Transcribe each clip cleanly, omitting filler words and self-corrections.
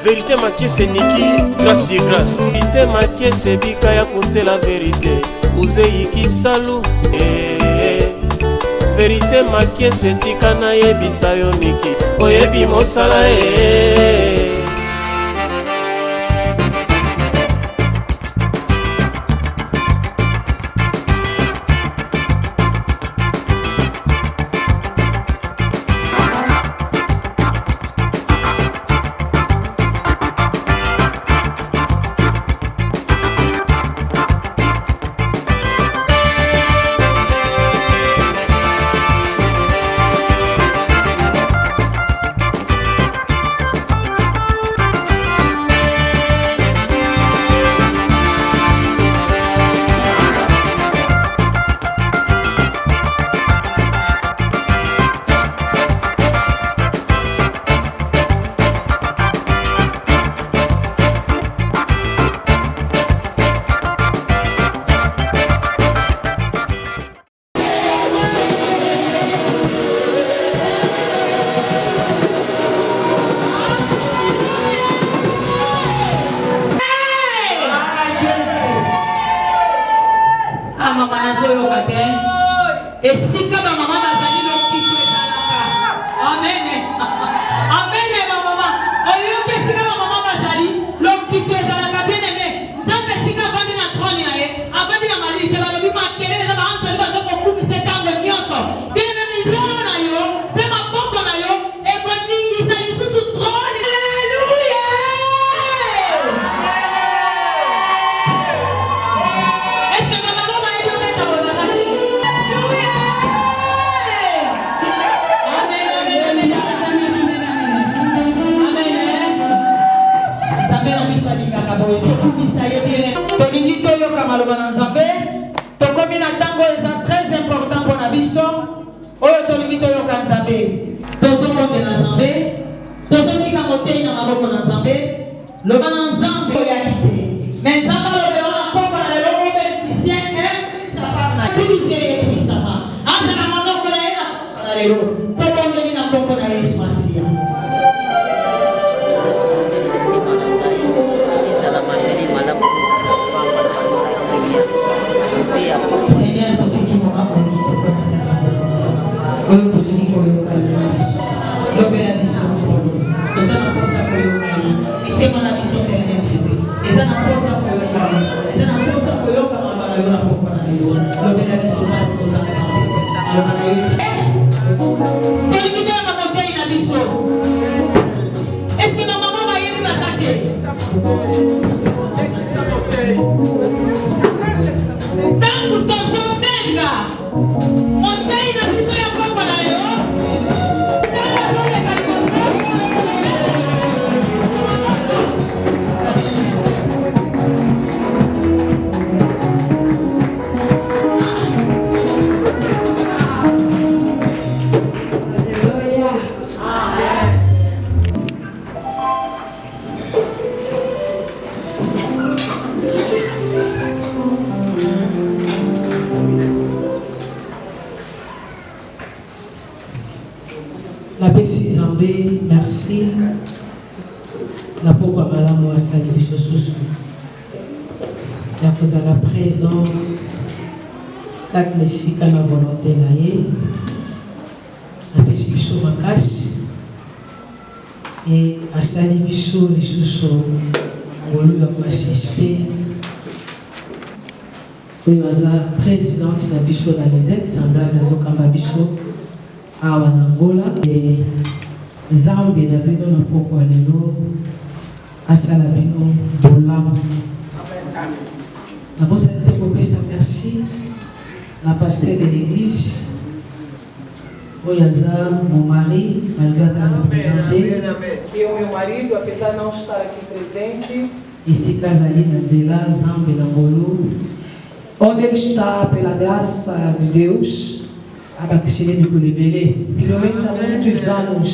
Vérité maquée c'est Niki, grâce et grâce. Vérité maquée c'est Bika ya côté la vérité. Uzeiki salou, Vérité maquée c'est Tikana yebi sayo Niki. Oyebi mosala et si comme ma maman va aller le quitter dans la carte. Amen. Amen ma maman. Oyo que si comme ma maman va aller le quitter dans la carte bien aimé. Ça fait si comme avant de trône là avant de la maladie que va le pas querer les avant je vais donc couper cet angle qui ensemble. Bien aimé il l'on na yo, mais ma porte na yo et quand ningi ça les sous trône. Alléluia. Est-ce que ma maman va être dans ta bonne tolingi toyoka maloba na nzambe tokomi na ntango eza très important mpo na biso oyo tolingi toyoka nzambe tozomondela nzambe tozotika motei na maboko na nzambe loba na nzambe oyaki te me nzambe alobela na mpoko na lelo obeneficie na utilisé ye puissamment azala monoko na ye na mpoko na lelo tobondeli na mpoko na yesu masiya. Seigneur, continue mon amour pour la Seigneur. Oui, pour lui, pour le calme. Lobé la mission pour lui. Les gens n'ont pas ça pour lui. Et t'es mon mission pour lui, Jésus. Les gens n'ont pas ça pour lui. Les gens n'ont pas ça pour lui. Comme on va la voir pour lui. Lobé la mission pour lui. Alors, on a eu. Pour lui, qui est ma montagne, la mission. Est-ce que ma maman va y aller dans sa télé? Tangu tozomenga montagne na biso ya papa na yo la Bessie Zambé, merci. La Popa Malamu a sali biso susu. La kozala présent. Kat nesika na volonté na ye. La Bessie biso makasi. Et a sali biso lisusu ngolu ya ko assister. Oyo aza présidente na biso na les semblable na zokamba biso. Awa na Angola et Zambi na bino na poko lelo asala bino bolamu na bosa te kopesa merci na pasteur de l'église Oyaza mon mari malgré ça représenté e o meu marido apesar de não estar aqui presente esse casali na Nzela Zambi na Ngolo onde ele está pela graça de Deus quilomita muitos anos,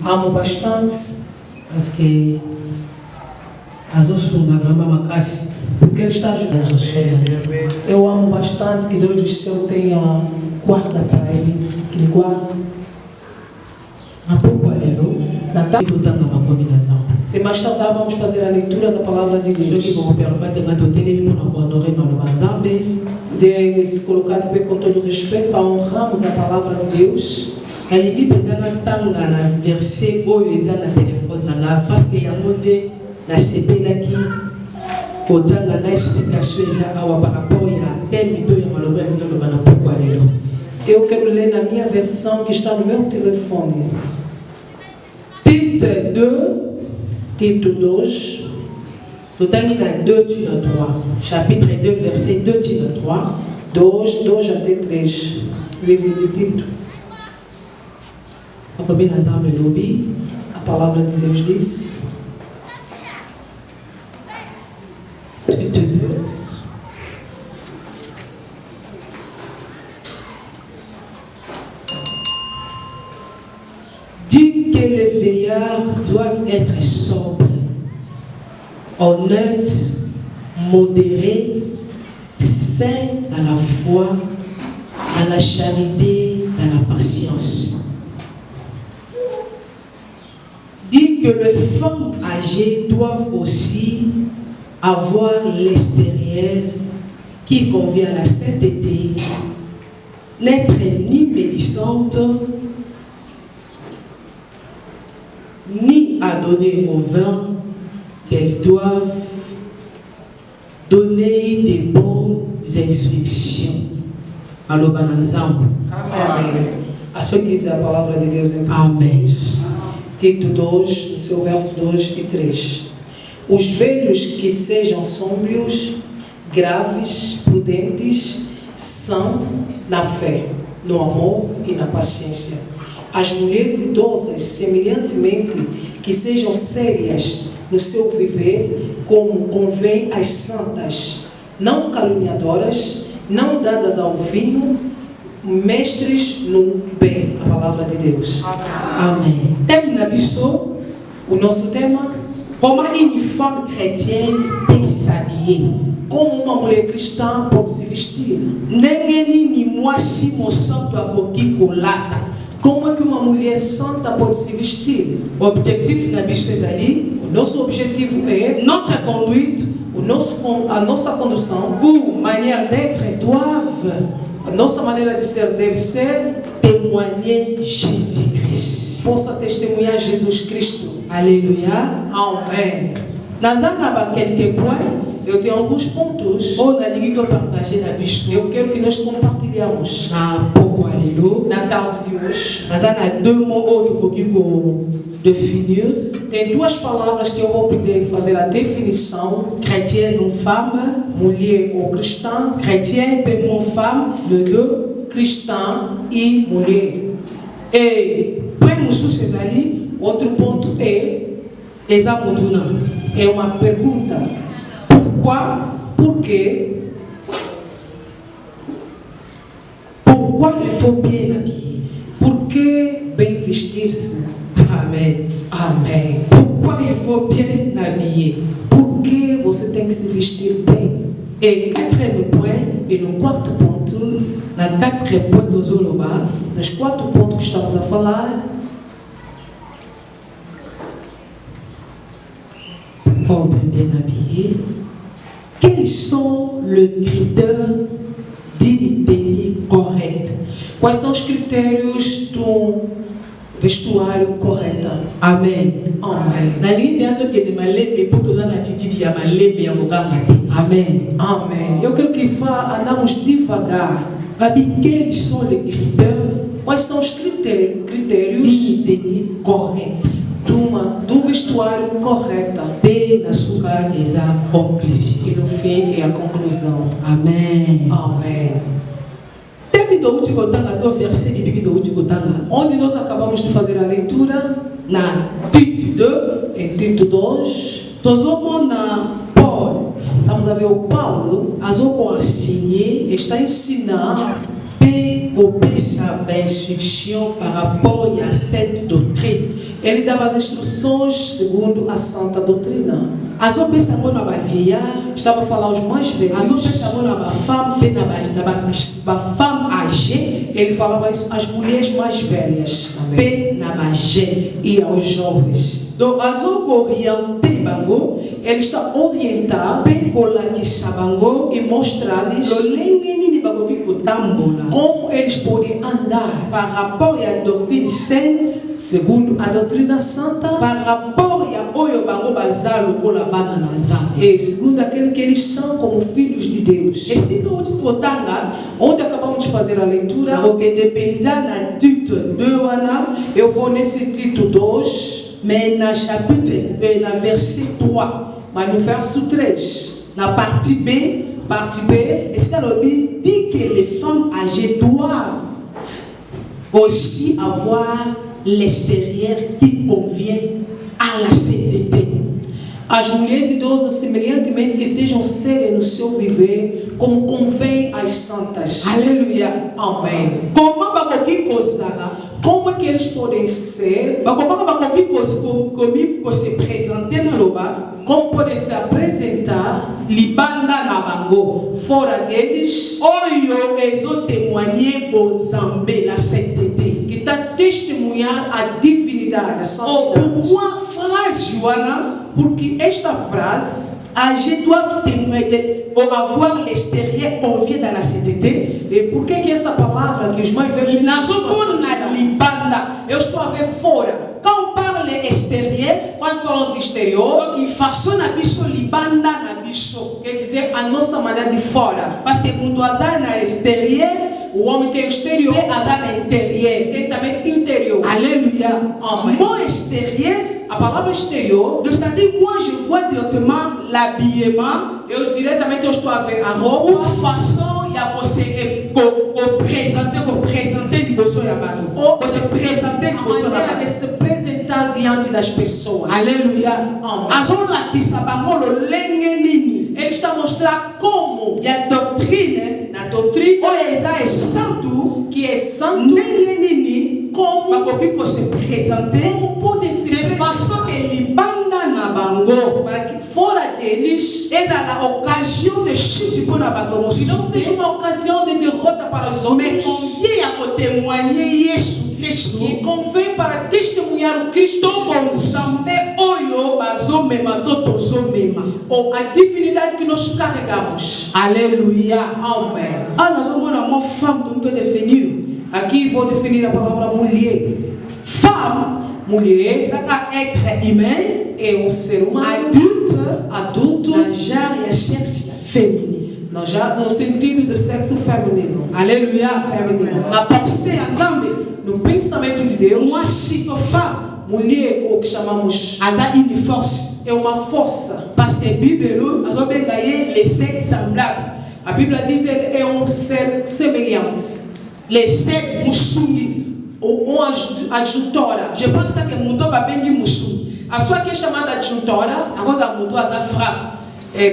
amo bastante, porque porque ele está ajudando. Eu amo bastante que Deus do céu tenha guarda para ele, que ele guarde. Na Se mais tarde vamos fazer a leitura da palavra de Deus. De se colocar de pé com todo respeito para honrarmos a palavra de Deus. Verset téléphone parce que na sepelaki kotanga na explication par rapport à thème to ya maloba ya mino bana pourquoi lelo. Eu quero ler na minha versão que está no meu telefone. Tite 2. Totangi na 2 tina 3. Chapitre 2 verset 2 tina 3. 2 até 3. Livro de Tito. A palavra de Deus diz. Tite 2. Dit que les veillards doivent être sobres, honnêtes, modérés, saints dans la foi, dans la charité, dans la patience. Dit que les femmes âgées doivent aussi avoir l'extérieur qui convient à la sainteté, n'être ni médissantes, ni à donner au vin, qu'elles doivent donner des bonnes instructions. Alors, ensemble. Amém. A sua diz a palavra de Deus em Amém. Tito 2, no seu verso 2 e 3. Os velhos que sejam sóbrios, graves, prudentes, são na fé, no amor e na paciência. As mulheres idosas, semelhantemente, que sejam sérias no seu viver, como convém às santas, não caluniadoras, não dadas ao vinho, mestres no bem. A palavra de Deus. Amém. Thème na biso, o nosso tema: comment une femme chrétienne peut s'habiller. Como uma mulher cristã pode se vestir. Como é que uma mulher santa pode se vestir? Objectif na biso ezali, o nosso objetivo é notre conduite, a nossa condução, ou manière d'être doivent, a nossa maneira de ser deve ser témoigner Jésus-Christ. Possa testemunhar Jesus Cristo. Alléluia. Amém. Nazana quelques points. Eu tenho alguns pontos. Eu quero que nós compartilhamos. Na tarde de hoje. Tem duas palavras que eu vou pedir fazer a definição. Chrétien ou femme. Mulher ou cristã. Chrétien ou femme. Le deux. Cristã e mulher. E outro ponto é uma pergunta. Pourquoi il faut bien habiller? Por que bem vestir-se? Amém. Amém. Pourquoi il faut bien habiller? Por que você tem que se vestir bem? E quatrième point, e no quarto ponto, nos 4 pontos que estamos a falar, pour bien habiller. Quels sont les critères d'une tenue correcte? Quais são os critérios do vestuário correto? Amém. Amém. Amém. Amém. Eu quero que andamos devagar. Quels sont les critères? Quais são os critérios d'une tenue correcte? Do vestuário correta. E no fim é a conclusão. Amém. Amém. Onde nós acabamos de fazer a leitura? Na Tito 2. Em Tito 2. Paul. Estamos a ver o Paulo. Está ensinando sa instruction par rapport à cette doctrine. Ele dava as instruções segundo a santa doutrina. Estava a falar aos mais velhos. Femme âgées, ele falava isso às mulheres mais velhas também. Pe na bagé. E aos jovens. Donc azo orienté bango, Ele está orientado pe kolakisa bango e mostrar-lhes lolenge nini bakoki kotambola como eles podem andar par rapport à doctrine saine, segundo a doutrina santa par rapport à oyo bango baza lokola bana na Nzambe. e segundo aquele que eles são como filhos de Deus. Et si nous totanga, Onde acabamos de fazer a leitura, nakokende penza na Tite 2 wana, eu vou nesse Tito 2, mais na chapitre, na verset 3, mas no verso 3, na partie B, parte B, est-ce qu'elle dit que les femmes âgées doivent aussi avoir l'extérieur qui convient à la sainteté. as mulheres idosas, semelhantemente, que sejam sérias no seu viver, como convém às santas. Alléluia. Amém. Comment bakoki kozala? Como é que eles podem ser? Bakoki se présenter na loba Como podem se apresentar libanda na bango fora deles, oyo ezo témoigner bozambe la sainteté. que está testemunhar a divinidade, a santidade. Pourquoi phrase Joana? Porque esta frase, Âgés doivent témoigner, avoir l'extérieur convient dans la sainteté. e por que que essa palavra que os mais velhos eu estou a ver fora. Quand on parle extérieur, Quando falam de exterior, il façon na biso libanda na biso. quer dizer a nossa maneira de fora. Parce que mundo aza na extérieur, O homem tem exterior, mais aza na intérieur. tem também interior. Alléluia. Amen. Mon extérieur, A palavre exterior, c'est-à-dire moi je vois directement l'habillement, eu diretamente eu estou a ver a une roupa, façon ya présenter liboso ya bato. ou Se présenter a liboso ya maneira de bato. se apresentar diante das pessoas. Alléluia. Amen. Azolakisa bango lolenge nini Ele está a mostrar como ya doctrine na doutrina oyo eza esantu que é santo, ndenge nini como bakoki kose présenter pode se de façon que libanda na bango para que fora deles ezala occasion de chute mpona bato não seja mosusu uma ocasião de derrota para os mais homens, convie ya kotémoigner yesu kristu que convém para testemunhar o Cristo to Jesus, bonzambe oyo bazomema to tozomema. ou a divinidade que nós carregamos. Alléluia. Amém. Ah, nazomona mo femme tu peux définir. Aqui vou definir a palavra mulher. Femme, Mulher ezaka être humain, é um ser humano adulto, adulto, na genre ya sexe féminin. no sentido do sexo feminino. Alléluia. Feminino. Na pensée ya Nzambe, No pensamento de Deus, mwasi to femme, mulher, ou que chamamos, aza une force. é uma força. Parce que Bible azobenga ye les sexe semblable. A Bíblia diz que ele é um ser semelhante, Les sexe musungi. ou uma adjuntora. Je pense que muto babengi musungi. A pessoa que é chamada adjuntora Akoza muto aza frappe.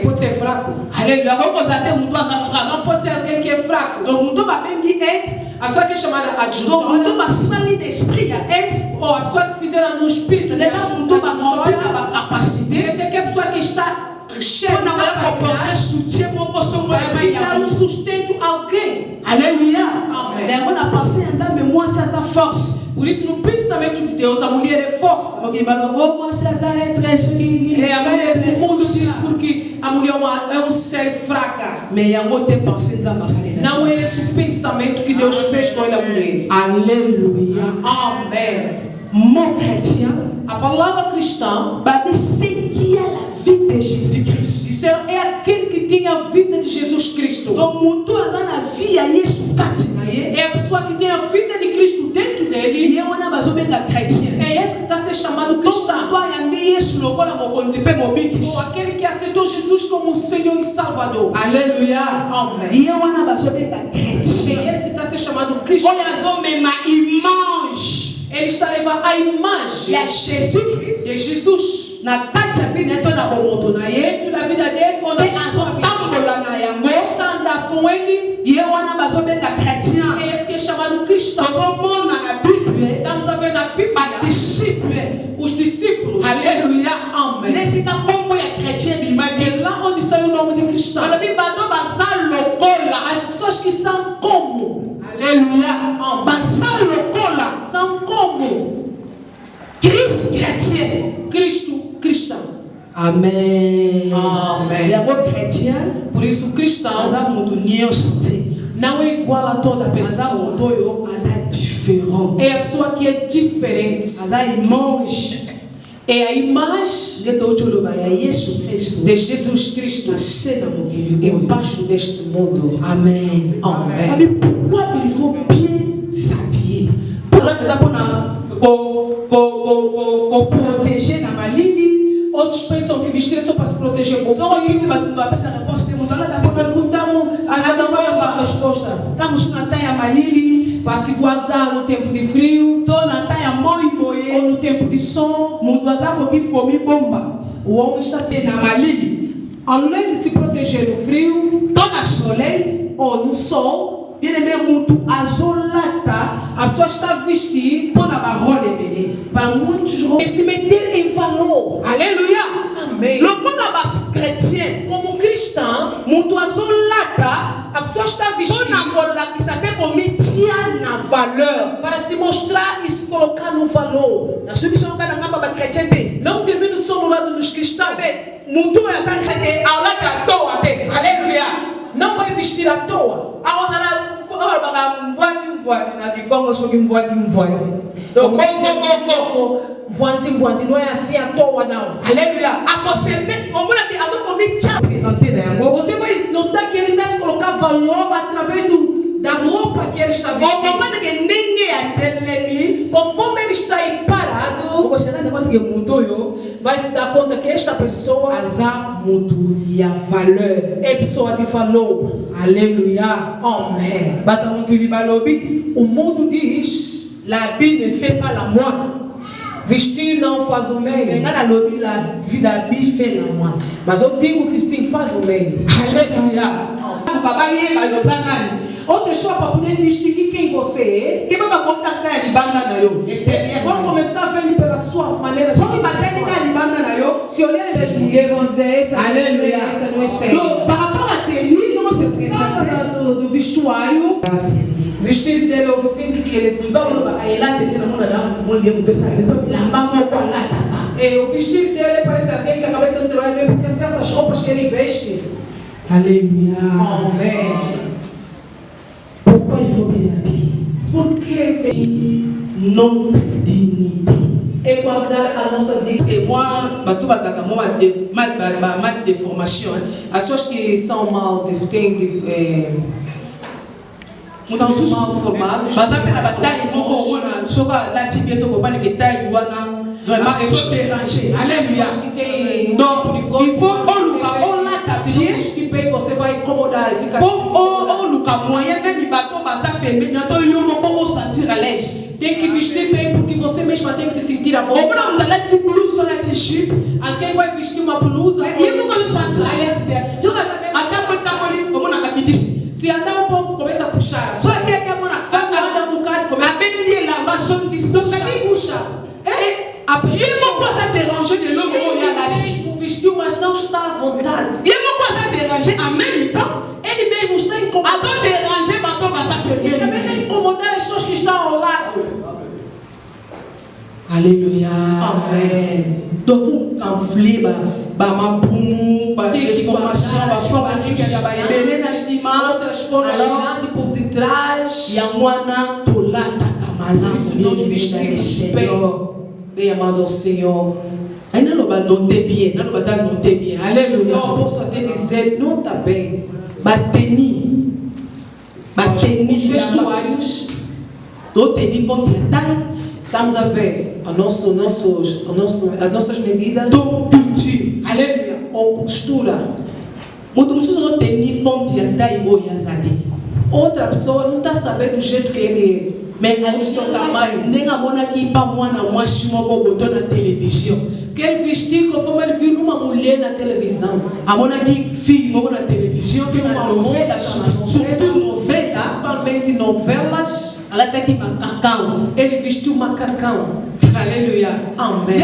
pode ser fraco. Alléluia. Akoza te muto aza frappe. Não pode ser alguém que é fraco. Donc muto babengi être. A pessoa que é chamada Donc muto adjuntora, basali d'esprit ya être. ou a pessoa que fizeram no espírito de Déjà muto bakompi na adjuntora, bakapacité. quer dizer que a pessoa que está cheia de Mpona koya koporter capacidade soutien moko songo para epai ya dar um mutu. sustento a alguém. Alléluia. Amen. Yango na pensée ya Nzambe mwasi aza force. Por isso, no pensamento de Deus, a mulher é força. Ok, balongo mwasi aza être esprit. É a mulher do mundo diz porque a mulher é um ser fraca. Mais yango te pensée Nzambe asali na. Não é esse o pensamento que Deus fez com a mulher. Alléluia. Amém. Mon chrétien, A palavra cristã babi c'est qui a la vie de Jésus-Christ. disseram é aquele que tem a vida de Jesus Cristo. Donc mutu aza na vie ya Yesu kati na ye. É a pessoa que tem a vida de Cristo dentro dele. Ye wana bazobenga chrétien. É esse que está sendo chamado Donc cristão. mutu ayambi Yesu lokola mokonzi mpe mobikisi. Ou aquele que aceitou Jesus como Senhor e Salvador. Alléluia. Amen. Ye wana bazobenga chrétien. É esse que está sendo chamado Cristo. Oyo azomema image Ele está levando a imagem ya Jésus-Christ de Jesus na kati ya vida to na bomoto na ye. dentro da vida dele ou na Mpe sua vida. azotambola na yango. Está a andar com ele. Ye wana bazobenga chrétien. É esse que é chamado cristão. Tozomona na Bible Estamos a ver na Bíblia badisciple. os discípulos. Alléluia. Amen. Nesika kombo ya chrétien bimaki. É lá onde sai o nome de cristão. Balobi bato baza lokola. As pessoas que são como. Alléluia. Alléluia. En Basa lokola. Sans como. Christ chrétien. Cristão. Amen. Amen. Yango chrétien. Por isso, cristão Aza mundo nyonso te. não é igual a toda Aza pessoa. mundo yo aza différent. É a pessoa que é diferente. Aza image. É a imagem Nde tocholoba ya Yesu Kristo. de Jesus Cristo Nasce na mokili oyo. embaixo deste mundo. Amen. Amen. Mais pourquoi il faut bien s'habiller? Pourquoi nous avons protéger na malili? Outros pensam que vestir é só para se proteger com Só frio. que vai pensar a resposta que mudou lá da Se perguntamos, a cada uma essa resposta. Estamos na taia malili, Para se guardar no tempo de frio tô na taia moi ou moye. no tempo de som. Mundo azako que comi bomba. O homem está Se sendo, na malili, além de se proteger do frio tô na soleil. ou no sol, Bien aimé mundo azolata. a pessoa está a vestir Pô na barrole bele. para muitos e se meter em valor. Alléluia. Amém. Lokola bas chrétien. Como cristão, Mundo azolata. a pessoa está a Pô vestir na kolakisa pe komitia na valeur. para se mostrar e se colocar no valor. Na solution ka na ngamba ba chrétien te. Não termina só no lado dos cristãos. Mundo azalata te alata toa te. Alléluia. Não vai vestir à toa. Donc, Voante, não é assim à toa, não. alléluia. Você vai notar que ele está se colocar valor através da roupa que ele está vestindo. Conforme ele está aí parado, vai se dar conta que esta pessoa é pessoa de valor. Alléluia. Amém. Amen. O mundo diz: L'habit ne fait pas la moine. vestir não faz o meio. La vie fait la moine. Mas eu digo que sim, faz o meio. Alléluia. Outra pessoa para poder distinguir quem você é. Vamos começar a ver ele pela sua maneira de falar. Se olhar essas mulheres, vão dizer: essa Alléluia. não é séria. Por causa do vestuário, vestir dele, eu sinto que ele é sério. O vestir dele parece alguém que acabou de trabalhar bem, porque certas roupas que ele veste. Alléluia. Amém. Pourquoi il faut bien habiller? Porque tem Notre dignité. é guardar a nossa dignidade. Et moi, mal de formation. As pessoas que são são mal formados. Par exemple, la bataille, vraiment, ils sont dérangés. Alléluia. Que tem Donc, il faut que bem você vai incomodar e ficar tem que vestir bem porque você mesma tem que se sentir à vontade. Alguém vai vestir uma blusa se andar um pouco começa a puxar. Anda um bocado começa a puxar. A pessoa mesmo vestiu, mas não está à vontade. Ele mesmo está incomodado. Ele também está incomodar as pessoas que estão ao lado. Alléluia. Amém. Donc, enfler déformation, outras formas grandes por detrás. Por isso nós vestimos bem amado ao Senhor. Alléluia. Eu posso até dizer, não está bem. Os vestuários, estamos a ver as nossas medidas ou costura. Outra pessoa não está sabendo do jeito que ele é. O seu tamanho. Quer vestir conforme ele viu numa mulher na televisão. Principalmente novelas. Ele vestiu macacão. Alléluia. Amém.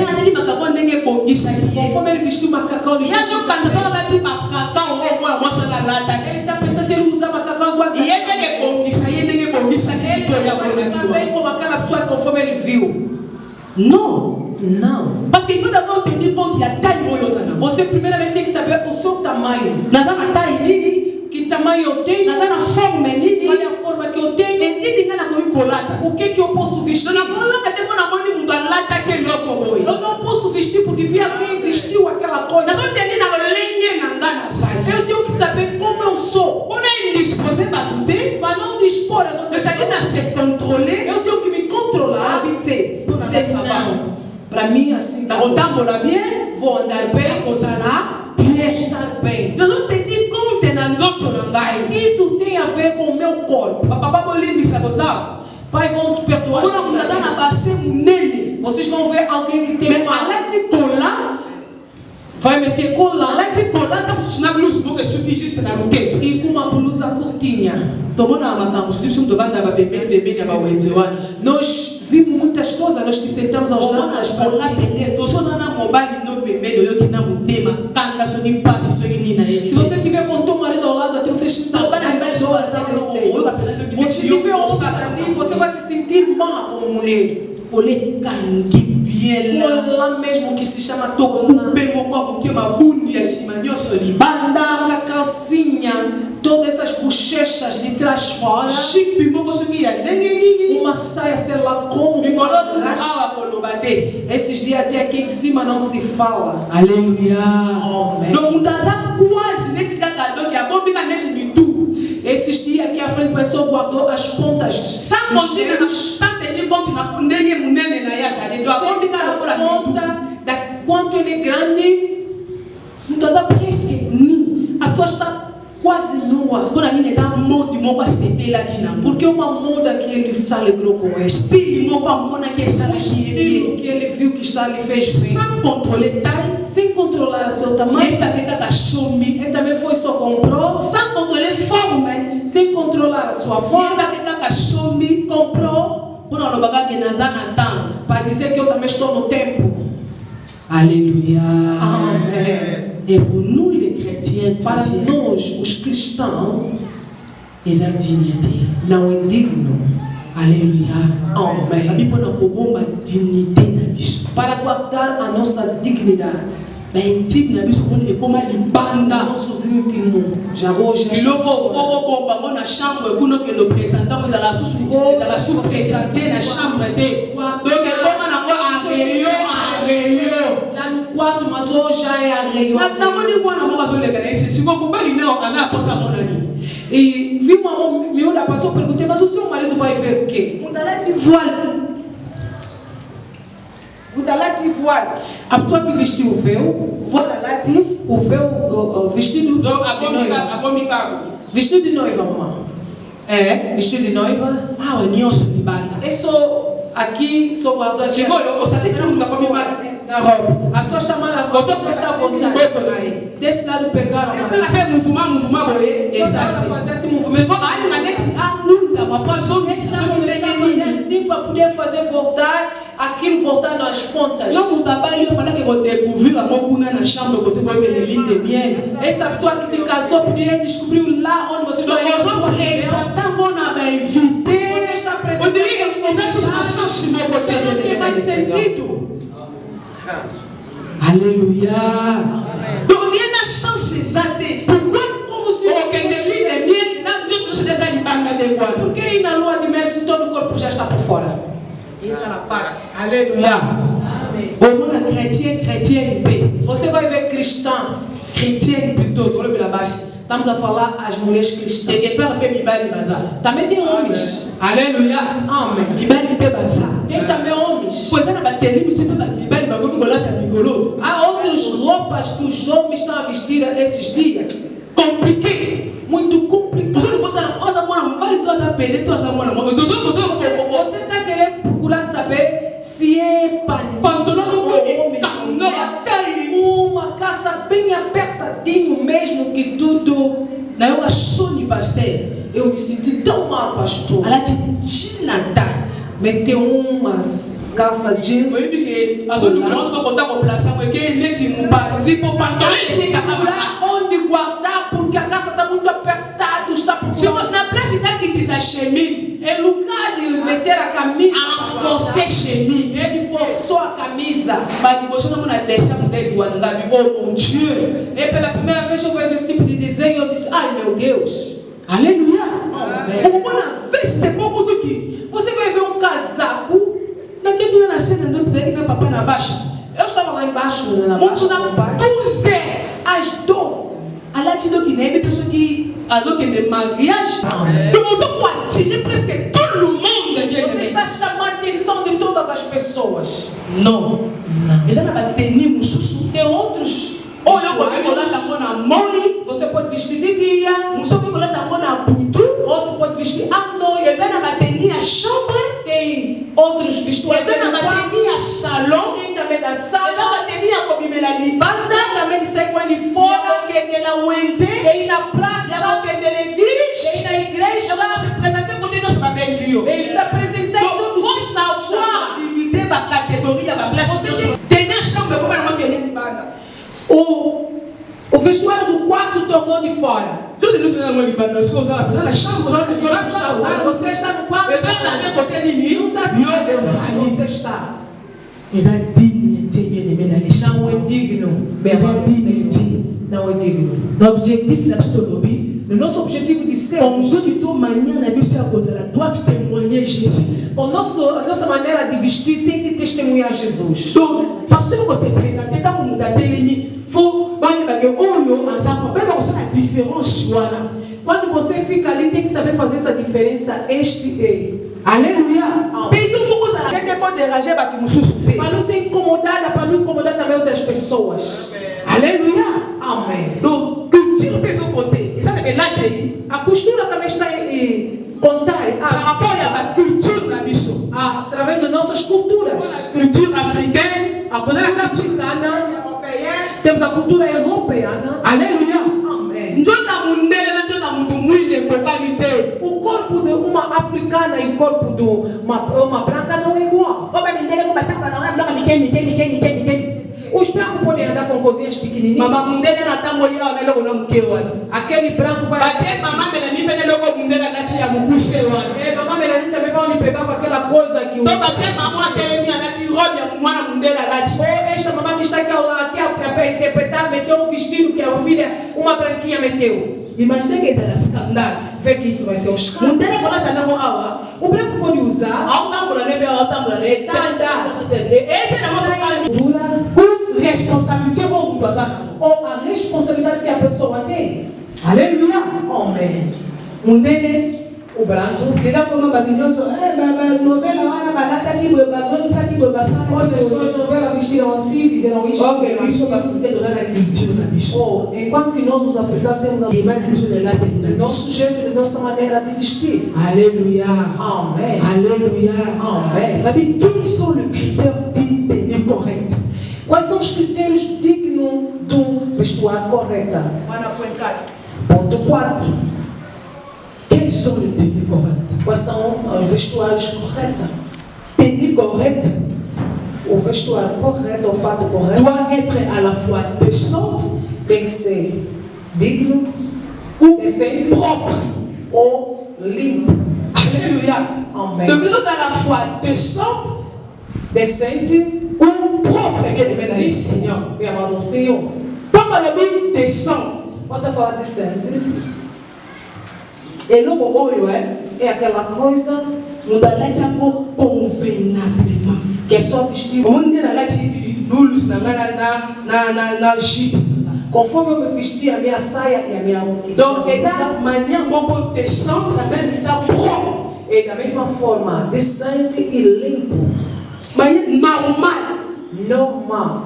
Conforme ele vestiu macacão, ele está pensando se ele usa macacão agora. Non. Não. Parce qu'il faut d'abord tenir compte de la taille de Você primeiramente tem que saber o seu tamanho. Nós vamos a taille nini, Que tamanho eu tenho? nós vamos a forma nini, Qual é a forma que eu tenho? e nini ngana ko ikolata. O que eu posso vestir? Dona Paula tem uma mão de mundo alata que louco boy. Eu não posso vestir porque vi alguém vestiu aquela coisa. Nós vamos ter na lenha na ngana sai. Eu tenho que saber como eu sou. On est indisposé para tudo, Mas não dispor as nós outras temos que pessoas. se controler, Eu tenho que me controlar. habiter. Dizer não. Para mim, assim, Na rotambola bien, vou andar bem, kozala vou bien. estar bem. Nós vamos ter conta na ndoto na ngai. Isso tem a ver com o meu corpo. Papa bolimbisa kozala. Pai, vão te perdoar. Ona muzada na base munene. Vocês vão ver alguém que tem Mais uma... alati kola, Vai meter colar alati kola ta na blues boke suki juste na luke. e com uma blusa curtinha. Tomona makambo, tipo ndo banda ba bebê ba wenzewa. Nós vimos muitas coisas, nós que sentamos aos lados das Kola pessoas. pele, to soza na mobile no bebê do yoki na mutema, kanga so ni passe so ni na ele. Se você tiver com o teu marido ao lado, até você sentar Não, vai na pessoas que sei. Você tiver ouça ali, você vai se sentir mal como mulher. Ole kangi bien la. Colar mesmo que se chama To colar. couper mo kwa muke mabundi ya sima nyoso li. Bandar com a calcinha, todas essas bochechas de trás fora. Chipi mo ko suki ya ndenge nini. Uma saia, sei lá como. Mikolo tu racha. awa kolobate. Esses dias até aqui em cima não se fala. Alléluia. Amen. Donc mutaza quase neti kaka donc ya bombika neti mitu. Esses dias aqui à frente, a pessoa guardou as pontas. Sans continuer na sans tenir compte na ndenge munene na ya sale. Donc bombika na Sem pora conta da quanto ele é grande. mutaza presque ni. A pessoa está quase nua. Pona mine za modi mo kwa sepela kina. Porque uma moda que ele se alegrou com este. Style mo kwa mona ke sala Estilo ki. que ele viu que está ali fez bem. Sans contrôler taille. Sem controlar o seu tamanho. Yeba ke kaka shomi. Ele também foi só comprou. Sans contrôler forme. Sem controlar a sua forma. Yeba ke kaka shomi. Comprou Pona lobaka ke naza na temps. para dizer que eu também estou no tempo. Alléluia. Amen. Et pour nous les chrétiens, Para nós, os cristãos, les indignités. não é digno. Alléluia. Amen. La Bible n'a pas de dignité na biso. Para guardar a nossa dignidade. Ba intime na biso on ekoma libanda. Nossos íntimos. Já hoje. Biloko foko bomba mo na chambre kuno ke le présentant vous ala susu ezala su présenter na chambre te. Donc ekoma na ngo a réunion. Lá no quarto, mas hoje já é a reunião. Na moni mwana mo azoleka na ese siko kubali na okaza posa monani. E vi uma miúda passou, perguntei, mas o seu marido vai ver o quê? Mudalati voile. Mudalati voile. A pessoa que vestiu o véu, o véu, vestido de noiva. Vestido de noiva, mamãe. É, vestido de noiva. Ah, o nyoso libanda. É só aqui, só guardou aqui. Chegou, eu gostaria que não nunca comi na roupa. A pessoa está mal à vontade, está à vontade. Desse lado pegaram. Ela fez mouvement boye. Exato. Fazer esse movimento. Aí na net a muita, uma pessoa que Está começando a fazer assim para poder fazer voltar, aquilo voltar nas pontas. não o trabalho eu falei que vou découvrir a mocuna na chambre que eu tenho que linde bien. Essa pessoa que te casou poderia descobrir lá onde você está indo. Essa tá bom na bem invité. Você está presente. Eu diria que você uma chance no Você não tem mais sentido. Alléluia. Donc il y a une chance exatée. Pourquoi Como se o que te linde bien na ndio se desa libanga de igual. Por que ir na lua de mel se todo o corpo já está por fora? Isso ela faz. Alléluia. Au monde chrétien chrétien paix. Você vai ver cristão. Chrétien plutôt dans le base. Estamos a falar as mulheres cristãs. Et pas pe mibali baza. Também tem homens. Alléluia. Amém. Mibali pe baza. Tem também homens. Pois ela bateri mi sempre mibali ba gomi golata migolo. Há outras roupas que os homens estão a vestir esses dias. Compliqué. Muito complicado. Você não gosta osa mona mibali tu asa pele tu asa mona. Você está querendo procurar saber se é Pantalão ou homem. não até Uma calça bem apertadinho mesmo que tudo. na eu achou pastor. Eu me senti tão mal, pastor. Ela te chinata. Meteu umas calça jeans. Foi porque as outras nós vamos botar com plaça porque nete mumba zipo pantalão ele Procurar onde guardar porque a calça está muito apertada, está por se fora. na place daqui que essa chemise Em lugar de meter a camisa, forcer chemise ele forçou Lisa. Oh mon Dieu. Et pela primeira vez eu vejo esse tipo de desenho, eu disse, ai meu Deus. Alléluia. Amen. Você vai ver um casaco. Daquele na cena do na papai na baixa. Eu estava lá embaixo, na baixa com o pai. 12 às 12. Ela te deu que nem pessoa que azou que de mariage. Amen. Donc on peut attirer presque tout le monde. Você está chamando a atenção de todas as pessoas. Non. Ils en ont tenu mususu. Tem outros. Oh, eu vou colocar a na mão. Você pode vestir de dia. Mususu pode colocar a na butu. Outro pode vestir à noite. Ils en ont tenu a chambre. Tem outros vestuários. Ils en ont tenu a salon. Tem também da sala. Ils en ont tenu a kobimela libanda. Tem também de sair com ele fora. Que na wenze. E ir na praça. Que na igreja. E ir na igreja. Se apresentar com Deus para bem Dieu. Eles se apresentaram em todos os savoir diviser ma catégorie à ma place. Tenir a chambre como ela não queria libanda. O vestuário do quarto tornou de fora. Tudo isso não é libanda. Se você está na chambre, você está no quarto. Você está. Ils ont dignité, bien aimé, dans les champs. Não é digno. Ils ont dignité. Não é digno. L'objectif, la psychologie, O nosso objetivo de ser, on veut que tout manière, la mission à cause de la doivent témoigner Jésus. a nossa maneira de vestir tem que testemunhar Jesus. Donc, parce que vous se présentez dans le monde à téléni, faut, la différence, voilà. Quando você fica ali, tem que saber fazer essa diferença. Este é. Alléluia. Para não ser incomodada, para não incomodar também outras pessoas. Alléluia. Amém. Donc, culture peut se côté. Et ça, c'est là. A costura também está em contar Par rapport à la culture de la mission. através das nossas culturas. Culture africaine, A cultura africana, temos a cultura europeana. Alléluia. Amém. O corpo de uma africana e o corpo de uma branca não é igual. Os brancos podem andar com coisinhas pequenininhas. Aquele branco vai. Mamãe Melanie também vai lhe pegar com aquela coisa que o. Ou esta mamãe que está aqui ao lado, para interpretar, meteu um vestido que a filha, uma branquinha meteu. Imaginez que c'est un scandale. Vê que isso vai ser um escândalo. O branco pode usar. Responsabilité Ou a responsabilidade que a pessoa tem. Alléluia. Amém. O branco. As suas novelas vestiram assim, fizeram isso. Oh, enquanto que nós os africanos temos nosso jeito de nossa maneira de vestir. Alléluia. Amém. Alléluia. Amém. Quels sont les critères d'une tenue correcte? Quais são os critérios dignos do vestuário correto? Ponto 4. Quelles sont les tenues correctes? Quais são os vestuários corretos? Tenue correcte O vestuário correto, o fato correto, doit être à la fois décente tem que ser digno, ou decente propre. ou limpo. Alléluia. Amém. Donc, nous à la fois décente Decente ou propre, bien aimé dans le Seigneur. e amado do Senhor. Comme on a dit décente, Quando eu falar decente, et l'homme oyo, é aquela coisa nous allons dire convenablement. que a pessoa vestir. On dit dans la douce, na jupe. Conforme eu me vesti, a minha saia e a minha. Donc, de cette manière, mon décente, la même état propre. E da mesma forma, decente e limpo. Mais normal. Normal.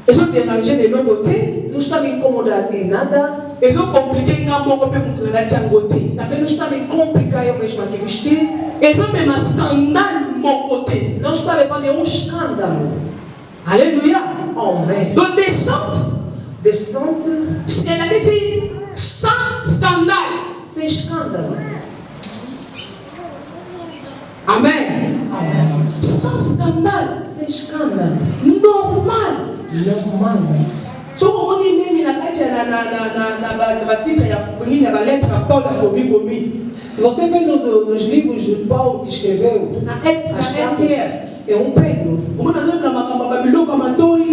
Ils ont dérangé de nos côtés. Não está me incomodando em nada. Ils ont compliqué mon côté pour la côté. Também não está me complicar eu mesma que vestir. Ils ont même un scandale de mon côté. Não está levando nenhum escândalo. Alléluia. Amém. Donc, descente. Decente, Elle a dit sans scandale. sem escândalo. Amen. Amém. Sans scandale. Sem escândalo. Normal. Normalmente. So on est même na kati na batita ya bonina ba lettre Paul a commis. Se você vê nos livros de Paulo que escreveu, Na RTR, é um Pedro.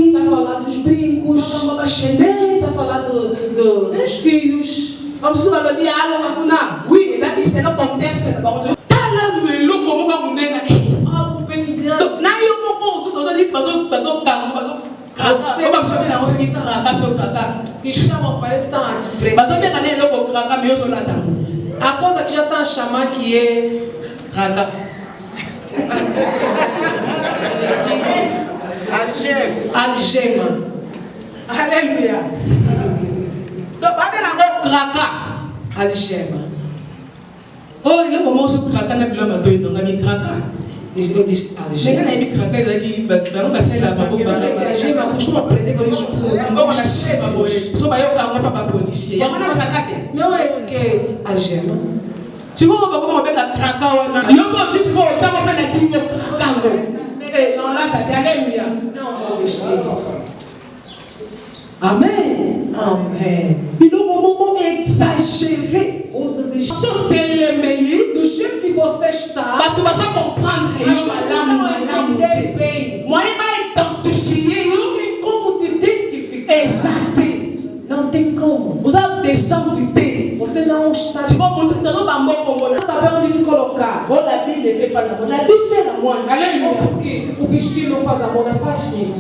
Está a falar dos brincos, está a falar dos fios. Vamos falar de algo na oui, ça dit c'est le contexte. Algo bem grande. Na eu vou só diz mas que chama, parece que está a te a coisa que já está a chamar que é algema. Aleluia. Algema. Oh, eu vou mostrar na bilhama do não me craca. Eu disse algema. Ninguém me craca daqui, mas não vai ser lá para o Você que algema costuma aprender com isso. Não vai ser para o só vai eu carro para a polícia. Não é isso que é algema. Se você vai como bem a craca ou eu vou dizer vou tá com aqui no craca. Não lá tá aleluia. Não vou vestir. Amém. Amém. E não vamos exagerer. Vocês Só telemeli do jeito que você está. para tu vai compreender. Não entender bem. Moi vai identifier. Não tem como te identificar. Exato. Não tem como. Vous avez des entités. Você não está Tu vas montrer dans un mot comme ça. saber onde te colocar. Bon, la Bible ne fait pas la bonne. La Bible fait la moine. Alléluia. Porque o vestir não faz a moda, faz sim.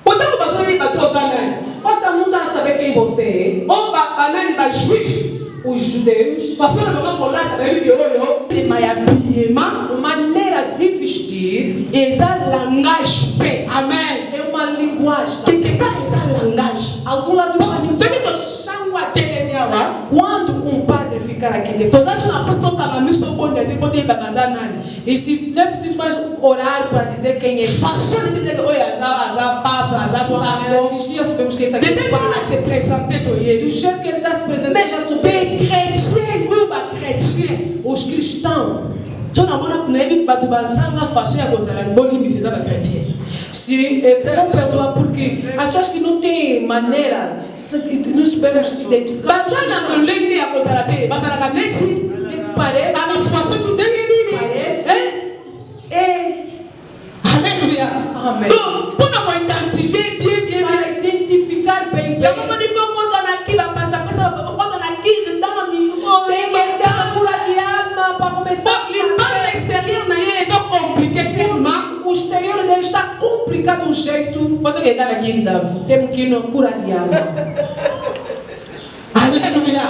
Quando você vai para o canal, Quando não dá a saber quem você é, on va parler de juif. os judeus, Parce que nous avons là, a maneira de vestir et ça langage paix. Amen. é uma linguagem. Quelque part, c'est un langage. Algum lado de uma Ce qui linguagem. me chante à télénéa. Quando um padre ficar aqui depois, Toza suna pastor kama misto bonde de bote bakaza nani. e se não é preciso mais orar para dizer quem é, Façon de dire oyo aza papa, aza sua maneira de sabo. vestir, nós sabemos que isso aqui Déjà é il va padre. se présenter to Do yedu. jeito que ele está se apresentando, Mais já des soube. chrétiens, nous ba chrétiens. Os cristãos, Tona mona kunayebi bato bazanga façon ya kozala ngoli eza ba chrétien. se vão perdoar porque as pessoas que não têm maneira, não souberam se identificar, Bazanga lolenge ya kozala te, bazala ka neti. parece, Ala façon tu ndenge nini? parece, Eh? Alléluia. Amen. Donc, pour nous identifier bien, para identificar bem, il faut qu'on a qui va passer, quand on a qui dans mi, tem que ter a cura de alma para começar a le l'extérieur n'a rien, c'est compliqué tellement. o exterior dele está complicado de um jeito, Faut que quelqu'un a qui dans. temos que ir na cura de alma, Alléluia.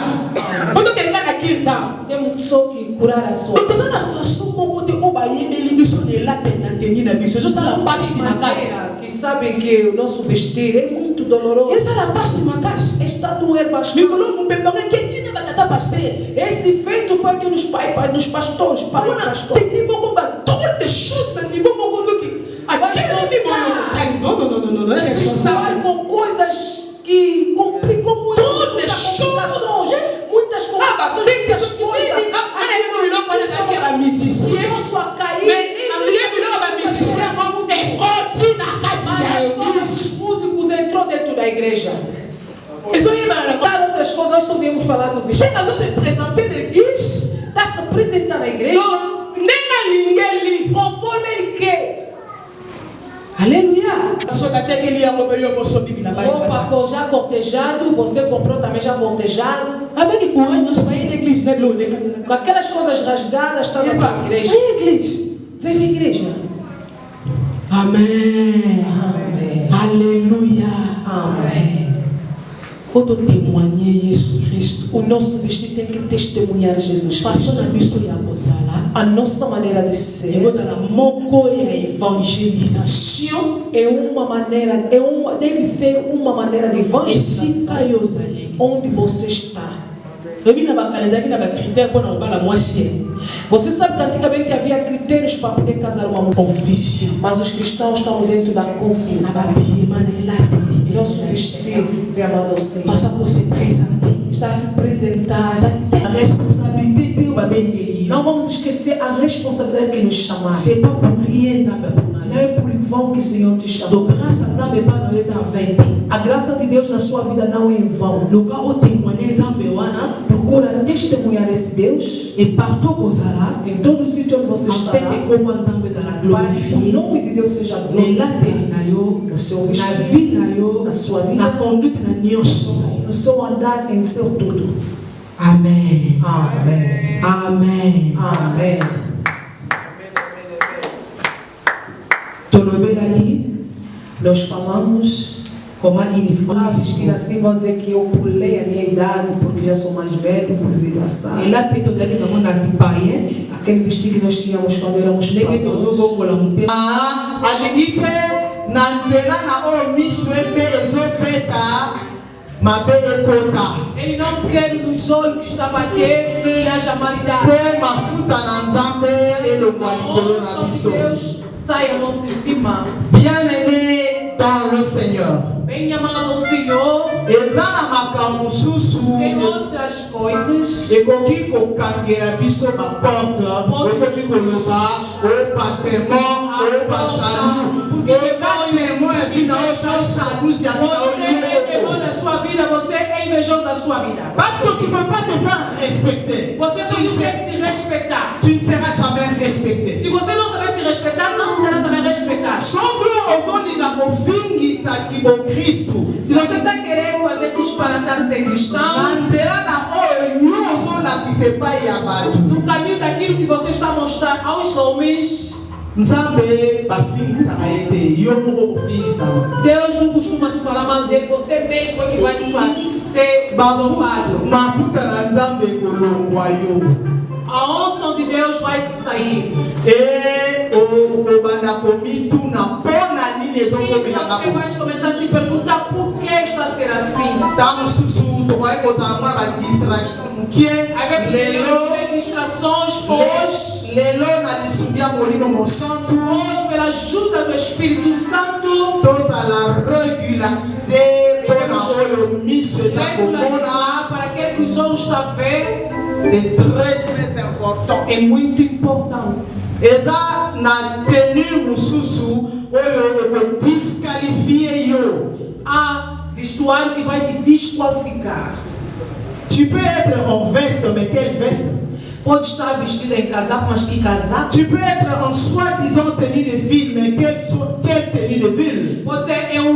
Faut que quelqu'un a qui dans. temos só que curar a sua. Donc, dans la façon dont on dit, on va y aller, ils sont là, tenir la mission. Ça la passe ma casse. Que sabem que o nosso vestir é muito doloroso, Et ça la passe ma casse. está a doer Mais bastante. quand on peut parler, qu'est-ce que tu vas passer? Esse feito foi que nos pais, nos pastores, On pai, a pastores. techniquement trop de choses au niveau qui à quel niveau non, responsable. Vai com coisas que complicam muito, muitas complicações, muitas complicações, muitas coisas. La musicien, Começou a cair. mais la musicien, et continue Mas os músicos entrou dentro da igreja. ils ont eu mal. Para outras coisas, só viemos falar do C'est vestir. quand on se présenter l'église, Está se apresentando na igreja donc, n'est pas l'ingéli. conforme ele quer. Alléluia. Parce que t'as qu'il y a un peu de choses qui Roupa já cortejado, você comprou também já cortejado. avec le courage, nous sommes une église, n'est Com aquelas coisas rasgadas, está para a igreja. une église. Veio à igreja. Amen. Amém. Alléluia. Amém. Faut témoigner Jésus Christ. O nosso vestir tem que testemunhar Jesus Cristo. Façon na biso ya kozala. A nossa maneira de ser Ekozala moko ya évangélisation. é uma maneira, deve ser uma maneira de Esika evangelização. yo ozali. Onde você está? Ebi na bakala ezalaki na bacritère mpona kobala mwasi. Você sabe que antigamente havia critérios para poder casar uma mulher, Confusion. mas os cristãos estão dentro da Na confusão. babiyema na elate. Nosso vestir, meu amado ao Senhor, Pasa pour se présenter. está a se apresentar. La responsabilité te babengeli. Não vamos esquecer a responsabilidade que nos chamaram. C'est pas pour rien nzambe mpona Não é por vão que o Senhor te chamou. Donc grâce à nzambe mpano eza 20. A graça de Deus na sua vida não é em vão. Loka otémoigner nzambe wana. Procura testemunhar esse Deus. Et partout où Zara, Em todo sítio onde você en fait, está. que comment Zambé Zara Para que o glorifié. nome de Deus seja Mais là, glorificado no seu na vestir, vie na yo, na sua na vida, conduite na nyonso. no seu andar, em seu tudo. Amen. Amém. Amen. Amém. Tolobelaki, Nós falamos, comment il faut assistir assim, vão dizer que eu pulei a minha idade porque já sou mais velho, inclusive bastante. Et là, peut-être que nous avons un païen. Aquele vestido que nós tínhamos quando éramos Ndenge pagãos. tozobokola motema. alingi te na nzela na oyo miso ebe ezobeta mabe ekota Ele não quer nos olhos que está a bater que haja maldade. mpo mafuta na nzambe elongwa likolo na O biso. de Deus saia nossa em cima. Bien-aimé dans le Seigneur, Bem amado ao Senhor, eza na makambo mosusu tem outras coisas. ekoki kokangela biso baporte, okoki koloba oyoba témoin oyoba jaloux eza témoin ya vida oyo jalousie ya vida Você é demônio oyo da sua vida, você é invejoso da sua vida. parce que tu ne peux pas te faire respecter. Você só tem que se respeitar. Tu ne seras jamais respecté. Se você não saber se respeitar, não será também respeitado. Soki ozolinga kofingisaki bokristu Se você está querendo fazer disparatar ser cristão, na nzela na oyo yo ozolakisa epai ya bato no caminho daquilo que você está a mostrar aos homens, nzambe bafingisaka ye te yo moko kofingisama. Deus não costuma se falar mal dele, você mesmo é que vai ser zombado. mafuta na nzambe ekolongwa yo A unção de Deus vai te sair. e obanda komituna mpona nini E ezokomelanga você vai começar a se perguntar por que está a ser assim. ntango mosusu tokoki kozala mwa badistraction mokie Aí vai lelo ter distrações hoje. lelo na lisubi ya molimo mosantu Hoje, pela ajuda do Espírito Santo, tozala regularize mpona oyo miso eza komona. regularizar para aquele que os olhos estão a ver, C'est très important. é muito importante. Eza na tenue mosusu oyo ekodisqualifie yo. Há vestuário que vai te desqualificar. Tu peux être en veste, mais quelle veste? Pode estar vestido em casaco, mas que casaco? Tu peux être en soi-disant tenue de ville, mais quelle tenue de ville? Pode ser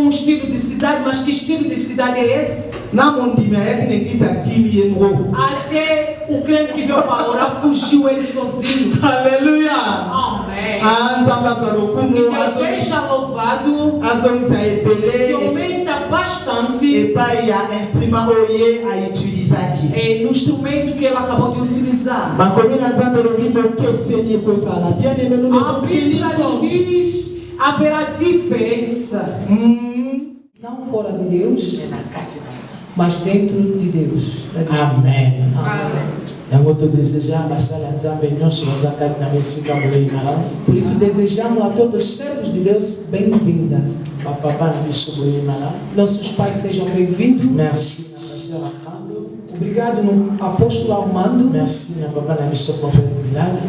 estilo de cidade, mas que estilo de cidade é esse? Na mondima yaki na église akimi ye moko. Até o crente que veio para orar fugiu ele sozinho. Alléluia. Amém. Nzambe azwa Que lokumu Deus seja louvado, azongisa que ebele aumenta bastante epai ya instrument oyo ye autilisaki. no instrumento que ele acabou de utilizar. Bakomi na nzambe lobi bokeseni ekozala. Bien-aimé, nous A devons Bíblia tenir nos compte. diz: haverá diferença. Não fora de Deus, mas dentro de Deus. Amen. Amém. Yango todeseja basala nzambe nyonso baza kati na esika molei malamu Por isso desejamos a todos os servos de Deus bem-vinda. bapapa na biso boye malamu. Nossos pais sejam bem-vindos. Merci na pasteur Armando. Obrigado no apóstolo Armando. Merci na papa na biso prophète Milagre.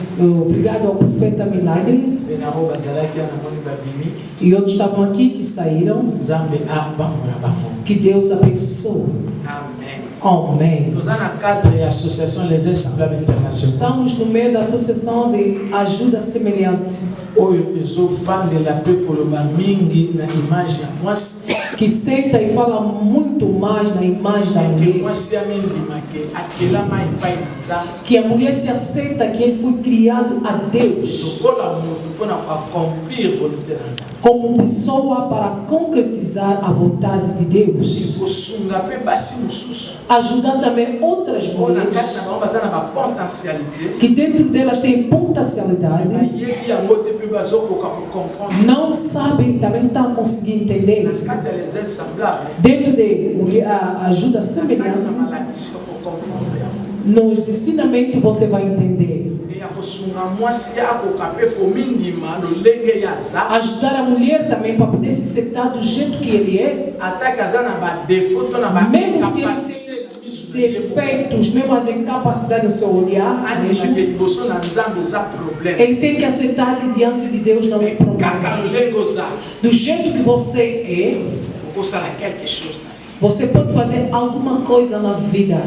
Obrigado ao profeta Milagre. Mpe nango bazalaki ana moni babimi E outros estavam aqui que saíram. nzambe abambola bango. Que Deus abençoe. Amen. Amém. toza na cadre ya association les assemblables internationaux Estamos no meio da associação de ajuda semelhante, oyo ezofandela mpe koloba mingi na image ya mwasi que senta e fala muito mais na imagem da mulher. mwasi amindimake akelama epai na nzambe Que a mulher se aceita que ele foi criado a Deus lokola moto mpona koaccomplir volonté na nzambe como pessoa para concretizar a vontade de Deus. kosunga mpe basi mosusu Ajudar também outras mpona kati mulheres na bango baza na bapotentialité que dentro delas têm potencialidade, bayebi yango te mpe bazokoka kocomprendre não sabem, também não estão conseguindo entender. na kati ya les insemblables Dentro de a ajuda kati semelhante, na malakisi okocomprendre yango nos ensinamentos você vai entender. ya kosunga mwasi akoka mpe komindima lolenge ya aza Ajudar a mulher também para poder se aceitar do jeito que ele é, atake aza na badefo to na mesmo se bacapacité ele na miso tem defeitos, mesmo as incapacidades no seu olhar, animake mesmo, liboso na nzambe eza problème ele tem que aceitar que diante de Deus não é kaka problema. lolenge oza Do jeito que você é, okosala quelque chose na vie você pode fazer alguma coisa na vida.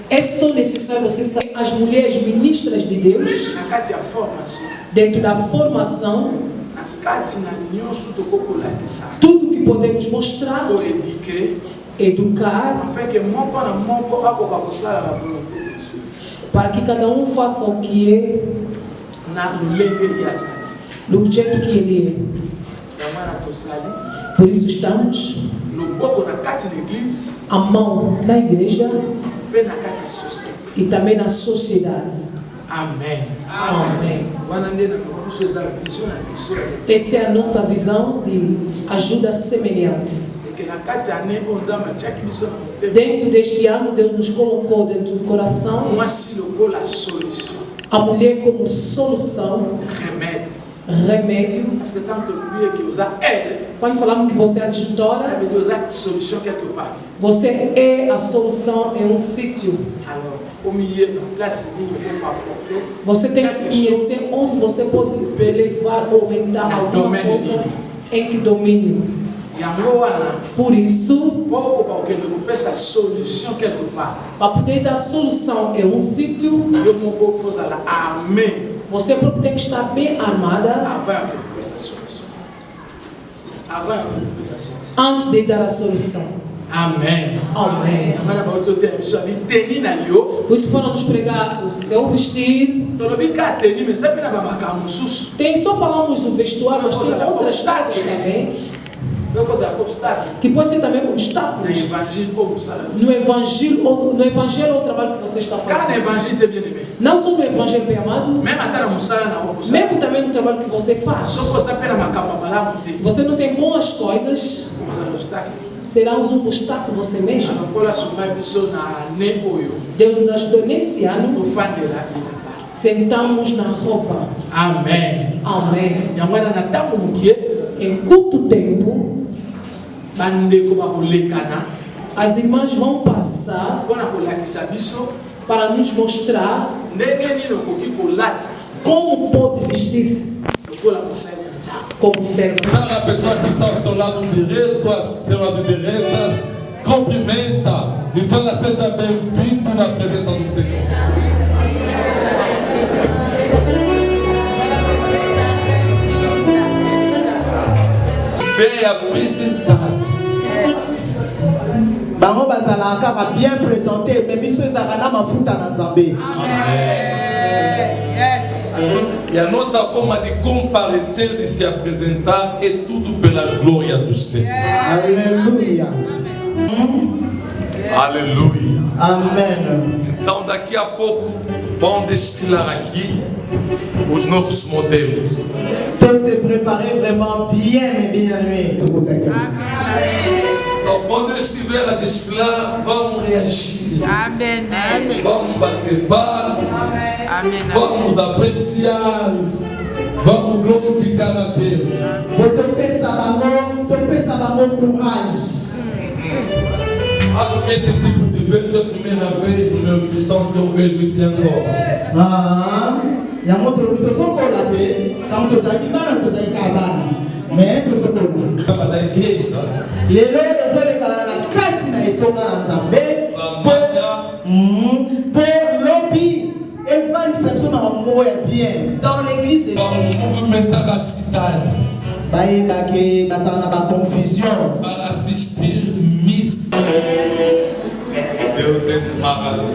É só necessário você saber as mulheres ministras de Deus dentro da formação, tudo que podemos mostrar, educar, para que cada um faça o que é do jeito que ele é. Por isso estamos a mão na igreja e também na sociedade. Amém. Amém. Essa é a nossa visão de ajuda semelhante. Dentro deste ano, Deus nos colocou dentro do coração a mulher como solução, remédio. Quando falamos que você é adjutora, você é a solução em um sítio. Você tem que conhecer onde você pode levar ou aumentar alguma coisa, em que domínio. Por isso, para poder dar solução em um sítio, você tem que estar bem armada antes de dar a solução. Amém. Amém. Por isso foram nos pregar o seu vestir. Só falamos do vestuário, mas tem outras coisas também. Que pode ser também obstáculos no evangelho ou no trabalho que você está fazendo. Não só no evangelho, bem amado, mesmo também no trabalho que você faz. Se você não tem boas coisas, será um obstáculo você mesmo. Deus nos ajudou nesse ano. Sentamos na roupa. Amém. Amém. Em curto tempo, as irmãs vão passar para nos mostrar como pode vestir-se como servo. A pessoa que está ao seu lado direito, ao seu lado direito, cumprimenta e fala: seja bem-vindo na presença do Senhor. Bem apresentado. Bango bazalaka va bien présenté, mais biso ezakana mafuta na Nzambe. E a nossa forma de comparecer, de se apresentar, é tudo pela glória do Senhor. Aleluia. Aleluia. Amém. Então daqui a pouco vão desfilar aqui os nossos modelos. Faut se préparer vraiment bien, mes bien-aimés. Então quando eles estiverem a desfilar, vamos reagir. Amém. Vamos bater palmas. Amém. Vamos apreciar. Vamos glorificar a Deus. Courage. Acho que esse tipo de evento é a primeira vez no meu cristão que eu vejo isso em Angola. Ah, ya moto lo so ko la te, sa moto sa kibana to sa ikabana. Mais to so ko la. Kama da igreja. Lelo yo so le kala na kati na etonga na Nzambe. Pour lobby évangélisation na ngo ya bien dans l'église de movimentar a cidade. Baye bake basana ba confusion. Para assistir missa. Deus é maravilhoso.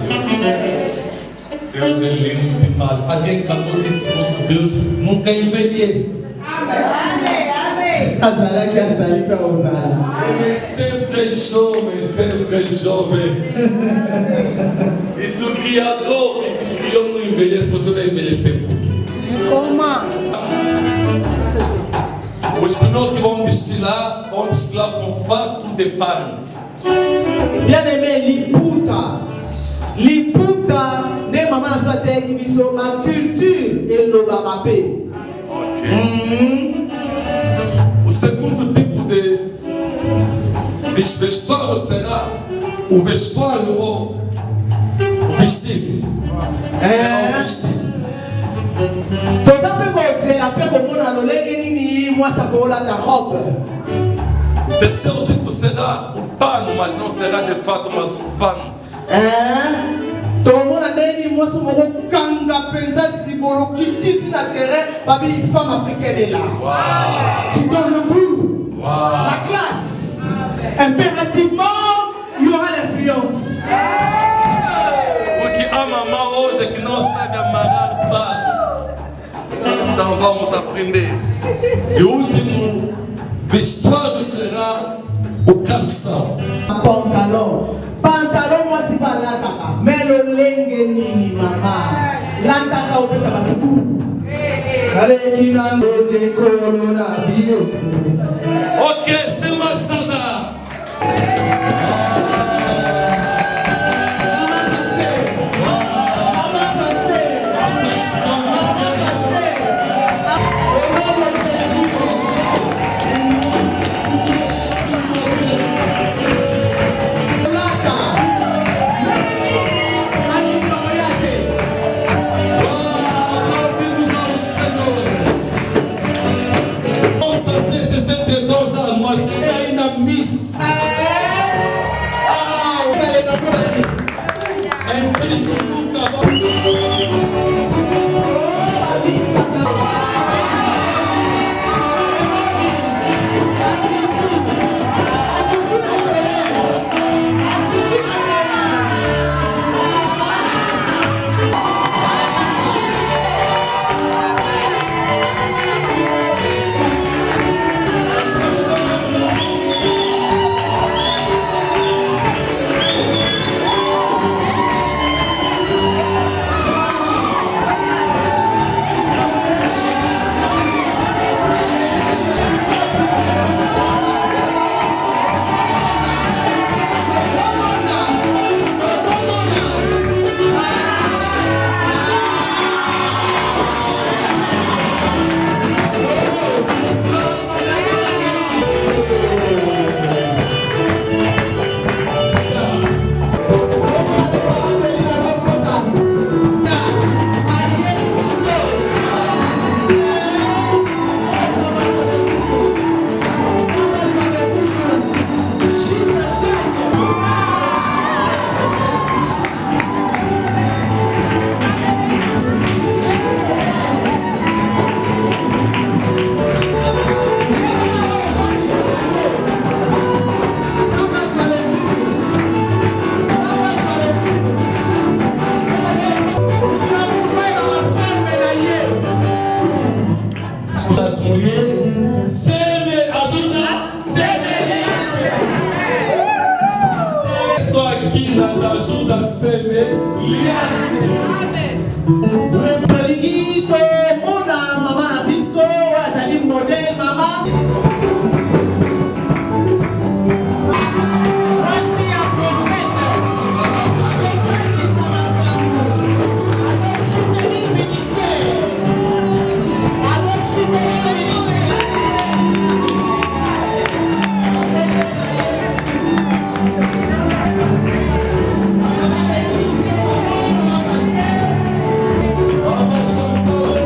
Deus é lindo demais. Alguém cantou disse: nosso Deus nunca envelhece. Amém. Azara que azari para usar. Ele é sempre jovem. E se o Criador que te criou não envelhece, você vai envelhecer um pouquinho. Os pneus que vão desfilar com fato de pano. Bien-aimé, liputa, ne maman soit télévision, ma culture et le babapé. O segundo tipo de vestuário será o vestuário ou o vestido. Toza pe kozela pe komona lolenge nini mwasa kola ta robe. O terceiro tipo será o Pano, mas não será de fato mais um pano. tomona ndeni mwasi moko kanga penza zibolo kitisi na terrain babi une femme africaine est là. Tu donnes le goût, la classe. Impérativement, il y aura l'influence. Porque há mamã hoje que não sabe amarrar pano. Então vamos aprender. E o último vestuário será o calção. Pantalon mwasi balataka melo lenge nini mama lataka opesa batuku aleki na ngode kolo na bino. Ok, sem mais nada. Vamos,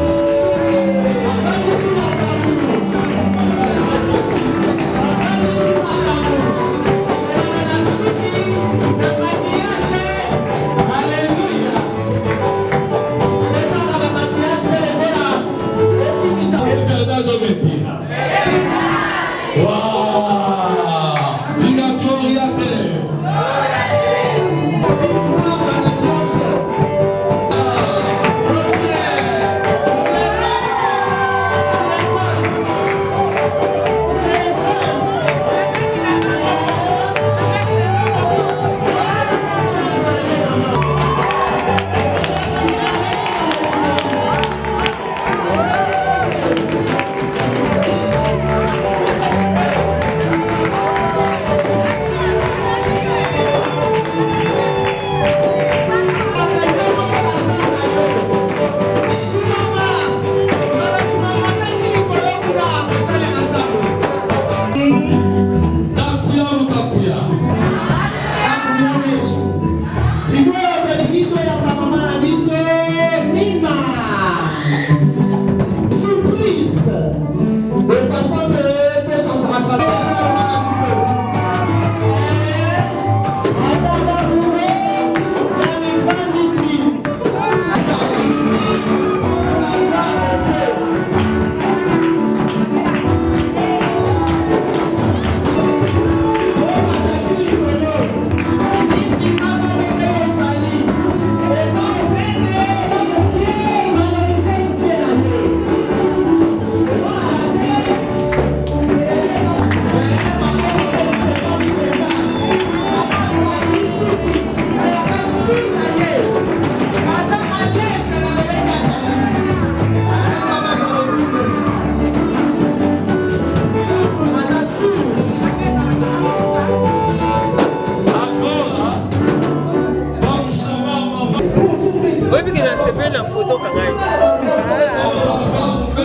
nasepeli na foto kangai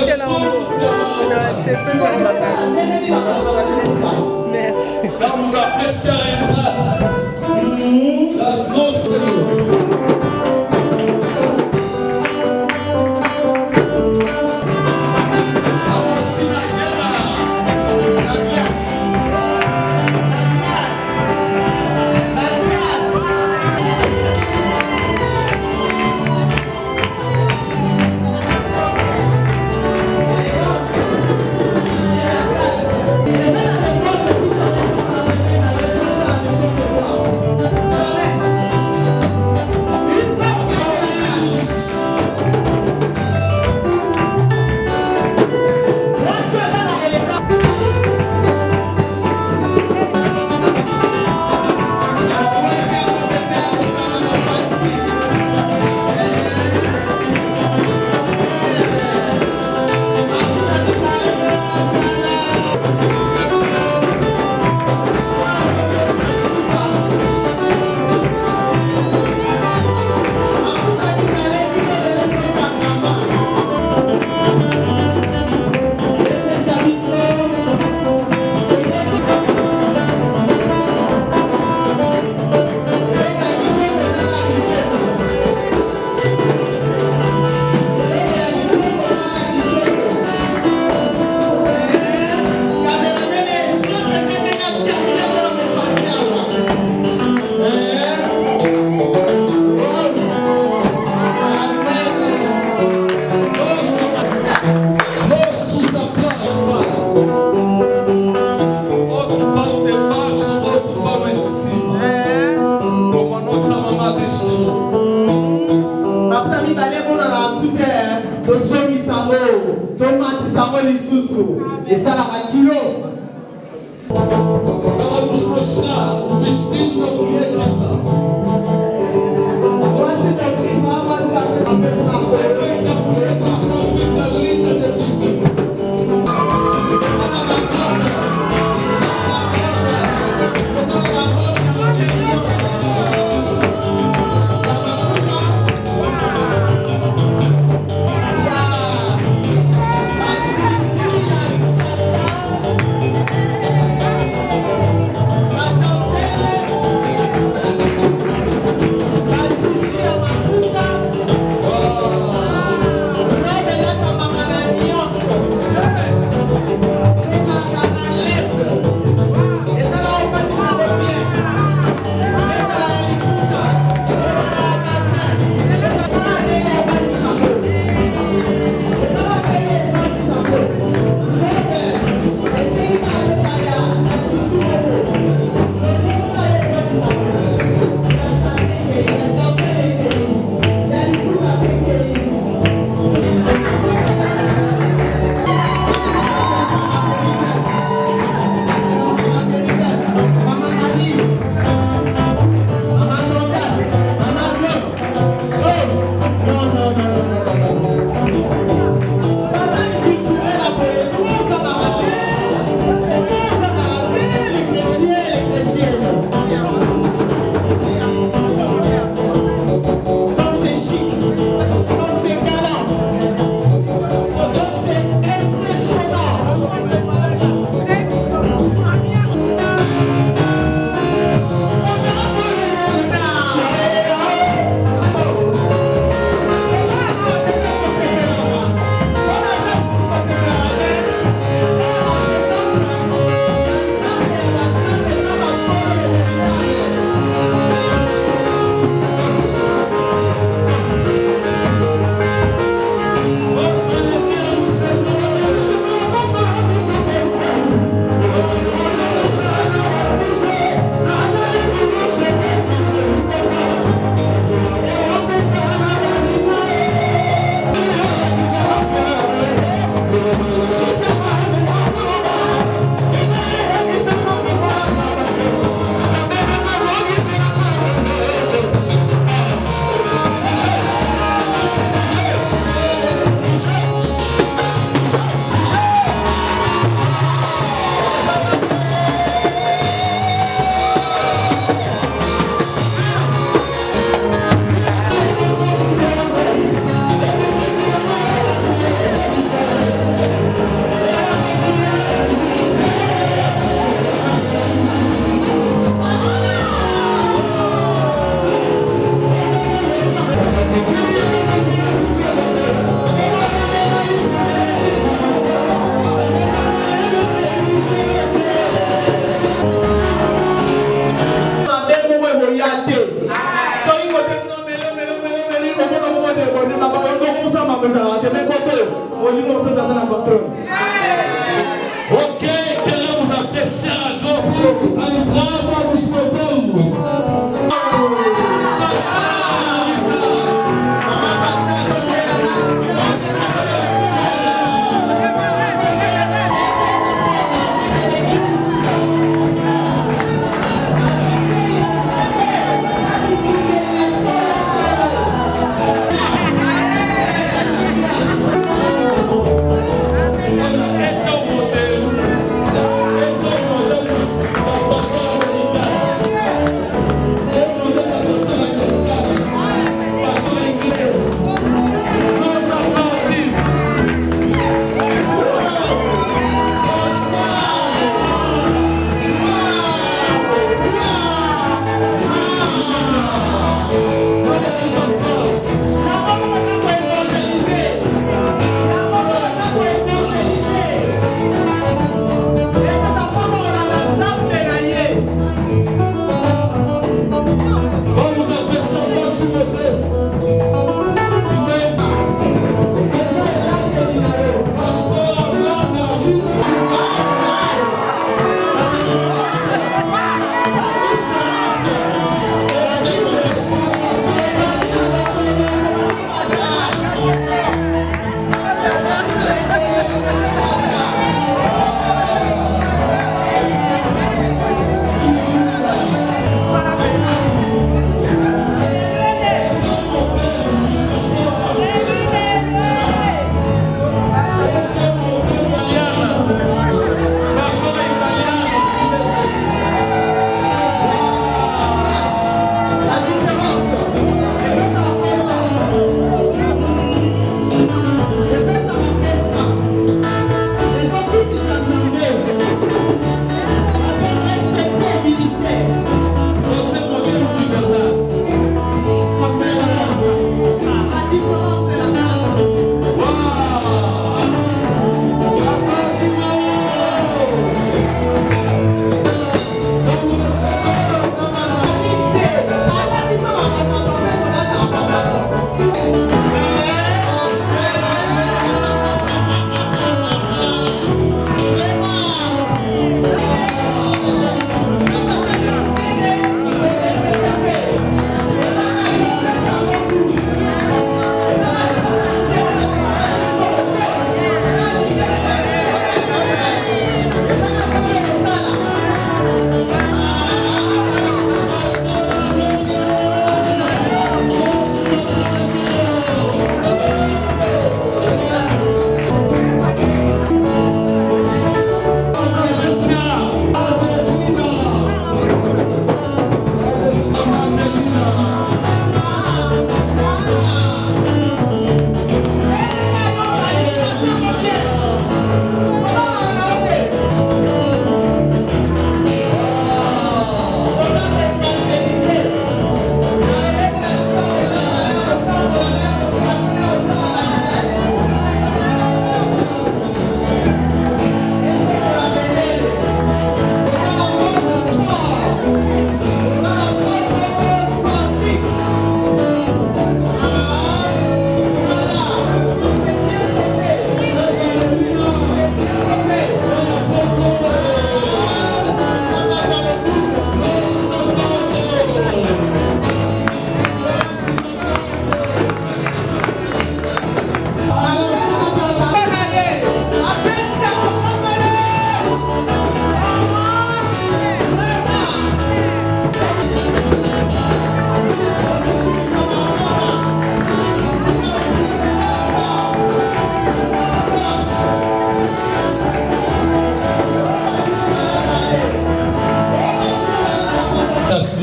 tela ongo nasepeli na bakali merci. Vamos apreciar a entrada das nossas. Et ça la kilo. Vamos mostrar o vestido da mulher cristã. A mulher cristã fica linda de vestido.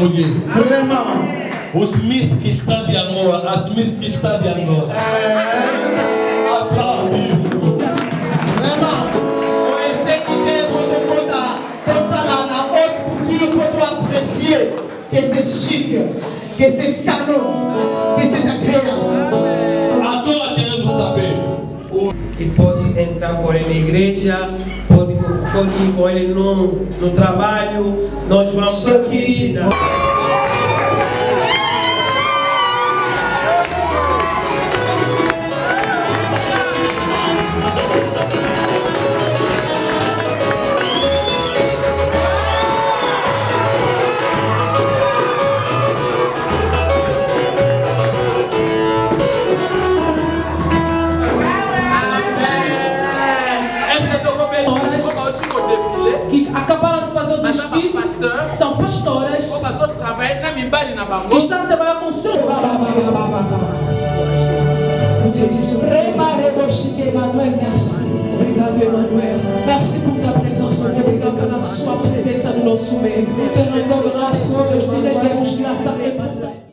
escolher. Vraiment. Os Miss que está de Angola, as Miss que está de Angola. Aplaudimos. Vraiment. On essaie de faire tout ça là, la haute couture pour apprécier que c'est chic, que c'est canon, que c'est agréable. Agora queremos saber. Que pode entrar com ele na igreja, pode ir com ele no trabalho, nós vamos aqui ensinar. Que acabaram de fazer o desfile, são pastoras que estão trabalhando com o senhor. Emmanuel, merci. Obrigado, Emmanuel. Merci por tua presença. Obrigado pela sua presença no nosso meio. Te rendo graça, Deus. Te rendemos graça, Emmanuel.